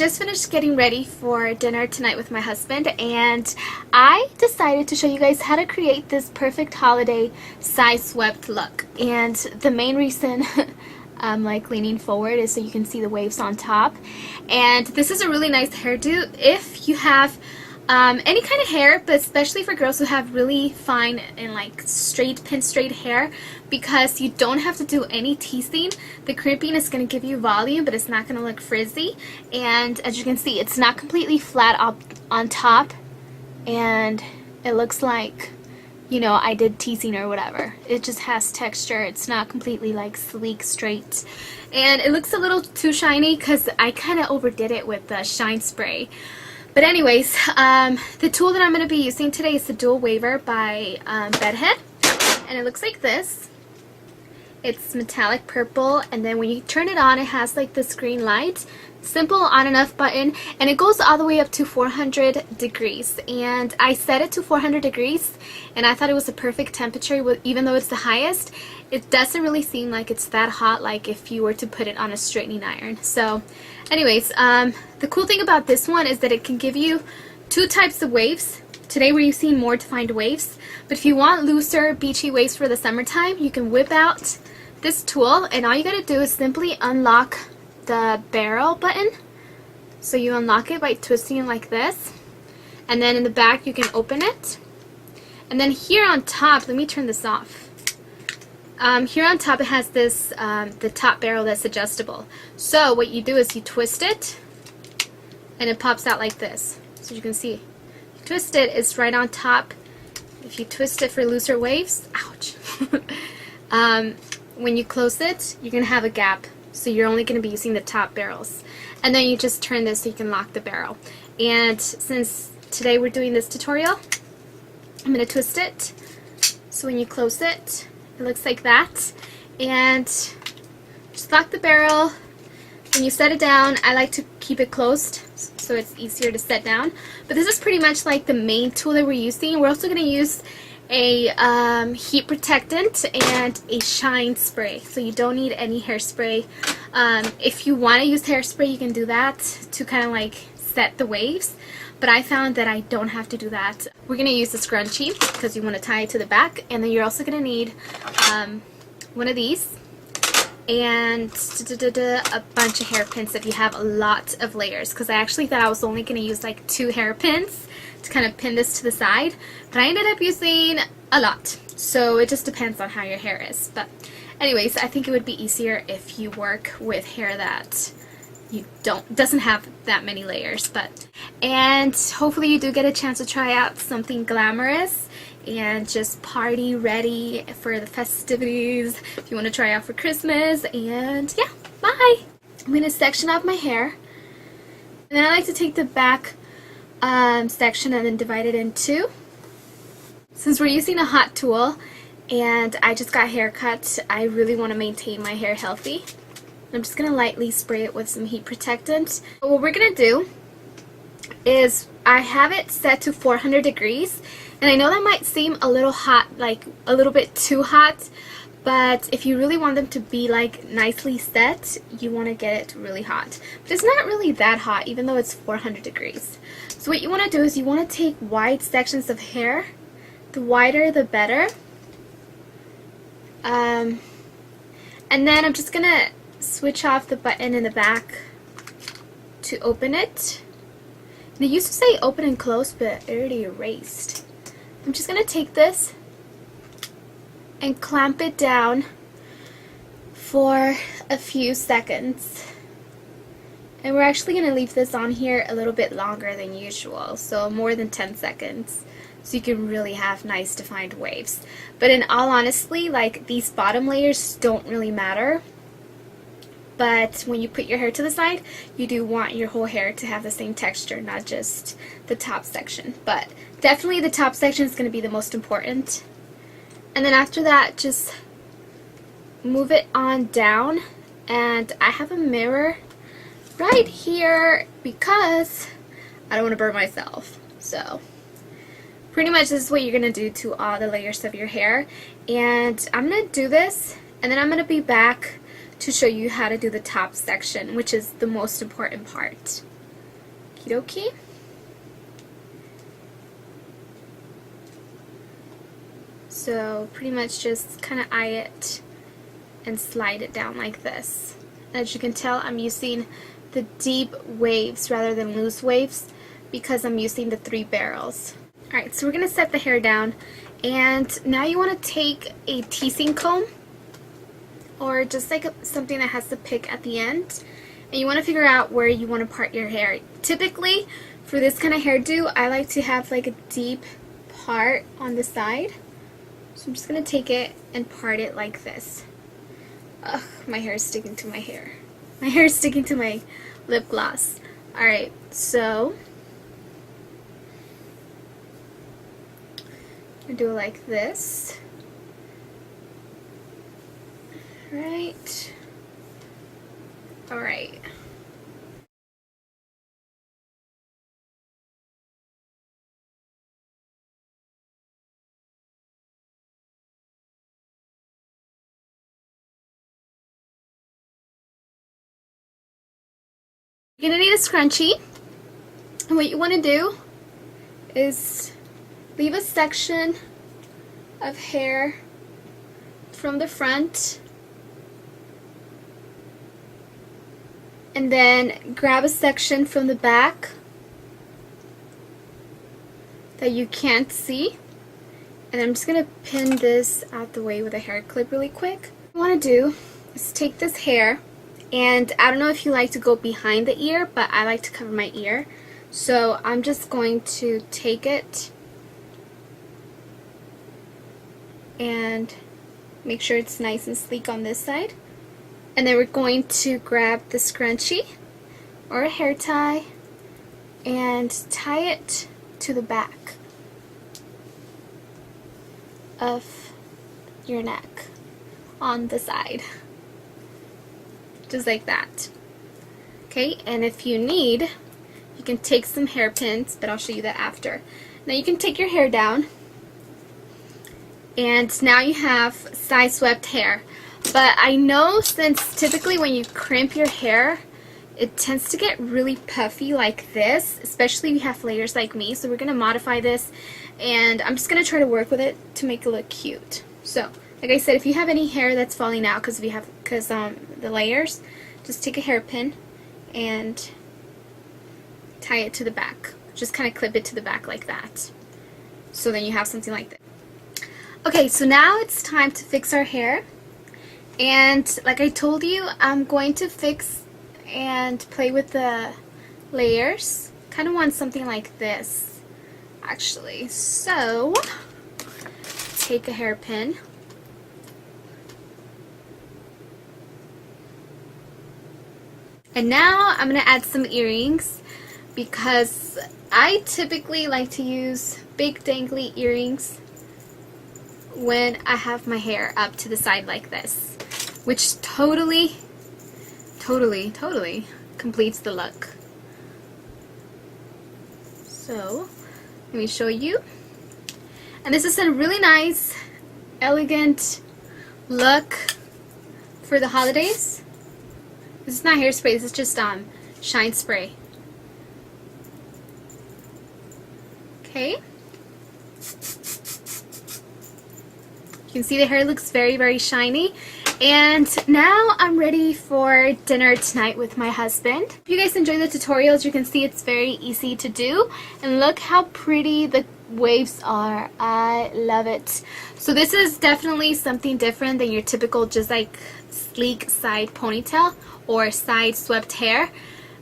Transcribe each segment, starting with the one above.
just finished getting ready for dinner tonight with my husband, and I decided to show you guys how to create this perfect holiday side swept look. And the main reason I'm like leaning forward is so you can see the waves on top. And this is a really nice hairdo if you have any kind of hair, but especially for girls who have really fine and like straight, pin straight hair, because you don't have to do any teasing. The crimping is going to give you volume, but it's not going to look frizzy. And as you can see, it's not completely flat up on top, and it looks like, you know, I did teasing or whatever. It just has texture. It's not completely like sleek, straight. And it looks a little too shiny because I kind of overdid it with the shine spray. But anyways, the tool that I'm going to be using today is the Dual Waver by Bedhead, and it looks like this. It's metallic purple, and then when you turn it on, it has like this green light. Simple on and off button, and it goes all the way up to 400 degrees. And I set it to 400 degrees, and I thought it was the perfect temperature. Even though it's the highest, it doesn't really seem like it's that hot, like if you were to put it on a straightening iron. So anyways, the cool thing about this one is that it can give you two types of waves. Today we're using more defined waves, but if you want looser, beachy waves for the summertime, you can whip out this tool, and all you gotta do is simply unlock the barrel button. So you unlock it by twisting it like this, and then in the back you can open it, and then here on top, let me turn this off. Here on top it has this the top barrel that's adjustable. So what you do is you twist it, and it pops out like this. So you can see, you twist it, it's right on top. If you twist it for looser waves, ouch. When you close it, you're gonna have a gap. So you're only going to be using the top barrels. And then you just turn this so you can lock the barrel. And since today we're doing this tutorial, I'm going to twist it. So when you close it, it looks like that. And just lock the barrel. When you set it down, I like to keep it closed so it's easier to set down. But this is pretty much like the main tool that we're using. We're also going to use a heat protectant and a shine spray, so you don't need any hairspray. If you want to use hairspray, you can do that to kind of like set the waves, but I found that I don't have to do that. We're going to use the scrunchie because you want to tie it to the back, and then you're also going to need one of these and a bunch of hairpins if you have a lot of layers, because I actually thought I was only going to use like 2 hairpins to kind of pin this to the side, but I ended up using a lot. So it just depends on how your hair is. But anyways, I think it would be easier if you work with hair that doesn't have that many layers. And hopefully you do get a chance to try out something glamorous and just party ready for the festivities if you want to try out for Christmas. And yeah, bye! I'm going to section off my hair, and then I like to take the back section and then divide it in 2. Since we're using a hot tool and I just got a haircut, I really want to maintain my hair healthy. I'm just going to lightly spray it with some heat protectant. But what we're going to do is, I have it set to 400 degrees, and I know that might seem a little hot, like a little bit too hot, but if you really want them to be like nicely set, you want to get it really hot. But it's not really that hot, even though it's 400 degrees. So what you want to do is you want to take wide sections of hair. The wider the better. And then I'm just going to switch off the button in the back to open it. And it used to say open and close, but it already erased. I'm just going to take this and clamp it down for a few seconds. And we're actually going to leave this on here a little bit longer than usual, so more than 10 seconds, so you can really have nice defined waves. But in all honesty, like, these bottom layers don't really matter, but when you put your hair to the side, you do want your whole hair to have the same texture, not just the top section. But definitely the top section is going to be the most important. And then after that, just move it on down, and I have a mirror right here because I don't want to burn myself. So pretty much this is what you're going to do to all the layers of your hair. And I'm going to do this, and then I'm going to be back to show you how to do the top section, which is the most important part. Okie dokie. So pretty much just kind of eye it and slide it down like this. As you can tell, I'm using the deep waves rather than loose waves because I'm using the 3 barrels. Alright, so we're going to set the hair down, and now you want to take a teasing comb or just like something that has the pick at the end, and you want to figure out where you want to part your hair. Typically for this kind of hairdo, I like to have like a deep part on the side. So I'm just going to take it and part it like this. Ugh, my hair is sticking to my hair. My hair is sticking to my lip gloss. Alright, so I do it like this. Right. Alright. You're going to need a scrunchie, and what you want to do is leave a section of hair from the front and then grab a section from the back that you can't see, and I'm just going to pin this out the way with a hair clip really quick. What you want to do is take this hair, and I don't know if you like to go behind the ear, but I like to cover my ear. So I'm just going to take it and make sure it's nice and sleek on this side. And then we're going to grab the scrunchie or a hair tie and tie it to the back of your neck on the side. Just like that. Okay, and if you need, you can take some hairpins, but I'll show you that after. Now you can take your hair down, and now you have side swept hair. But I know since typically when you crimp your hair, it tends to get really puffy like this, especially if you have layers like me. So we're going to modify this, and I'm just going to try to work with it to make it look cute. So like I said, if you have any hair that's falling out because the layers, just take a hairpin and tie it to the back. Just kind of clip it to the back like that. So then you have something like that. Okay, so now it's time to fix our hair. And like I told you, I'm going to fix and play with the layers. Kind of want something like this, actually. So take a hairpin. And now I'm going to add some earrings because I typically like to use big dangly earrings when I have my hair up to the side like this, which totally completes the look. So let me show you. And this is a really nice, elegant look for the holidays. This is not hairspray, this is just shine spray. Okay. You can see the hair looks very, very shiny. And now I'm ready for dinner tonight with my husband. If you guys enjoy the tutorials, you can see it's very easy to do. And look how pretty the waves are. I love it. So this is definitely something different than your typical just like sleek side ponytail or side swept hair.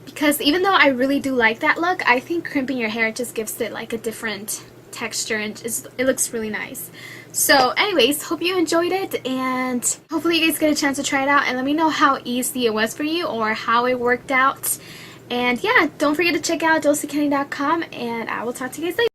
Because even though I really do like that look, I think crimping your hair just gives it like a different texture and it looks really nice. So anyways, hope you enjoyed it, and hopefully you guys get a chance to try it out and let me know how easy it was for you or how it worked out. And yeah, don't forget to check out dulcecandy.com, and I will talk to you guys later.